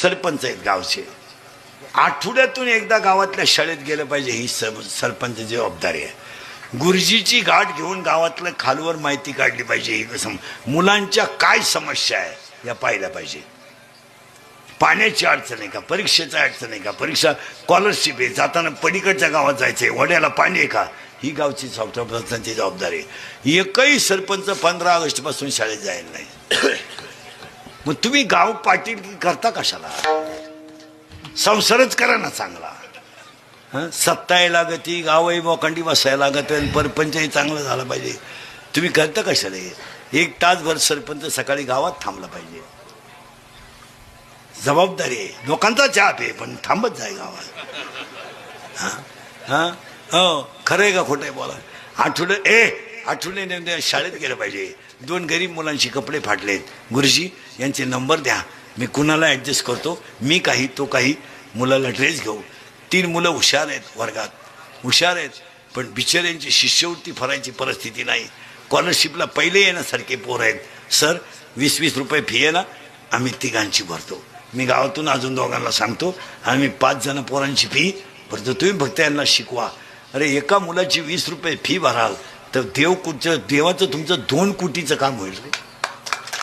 सरपंच आहेत गावचे, आठवड्यातून एकदा गावातल्या शाळेत गेलं पाहिजे, ही सरपंच जबाबदारी आहे. गुरुजीची गाठ घेऊन गावातलं खालवर माहिती काढली पाहिजे. ही मुलांच्या काय समस्या आहे या पाहिल्या पाहिजे. पाण्याची अडचण आहे का, परीक्षेची अडचण आहे का, परीक्षा स्कॉलरशिप आहे, जाताना पलीकडच्या गावात जायचंय, वड्याला पाणी आहे का, ही गावची सरपंचांची जबाबदारी आहे. एकही सरपंच 15 ऑगस्ट पासून शाळेत जायला नाही. मग तुम्ही गाव पाटील करता कशाला? संसारच करा ना चांगला. सत्ता आहे लागती, गावही मोकांडी बसायला लागत, परपंचही चांगला झाला पाहिजे. तुम्ही करता कशाला? एक तासभर सरपंच सकाळी गावात थांबला पाहिजे. जबाबदारी आहे. लोकांचा चाप आहे पण थांबत जाय गावात. हो खरं आहे का खोटं आहे बोला. आठवडे शाळेत गेलं पाहिजे. 2 गरीब मुलांशी कपडे फाटलेत, गुरुजी यांचे नंबर द्या, मी कुणाला ॲडजस्ट करतो, मी काही तो काही, मुलाला ड्रेस घेऊ. 3 मुलं हुशार आहेत, वर्गात हुशार आहेत, पण बिचाऱ्यांची शिष्यवृत्ती भरायची परिस्थिती नाही. स्कॉलरशिपला पहिले येण्यासारखे पोरं आहेत. सर 20-20 रुपये फी आहे ना, आम्ही 3घांची भरतो. मी गावातून अजून 2घांना सांगतो, आम्ही 5 जण पोरांची फी भरतो, तुम्ही फक्त यांना शिकवा. अरे एका मुलाची 20 रुपये फी भराल तर देवाचं तुमचं 2 कोटीचं काम होईल रे.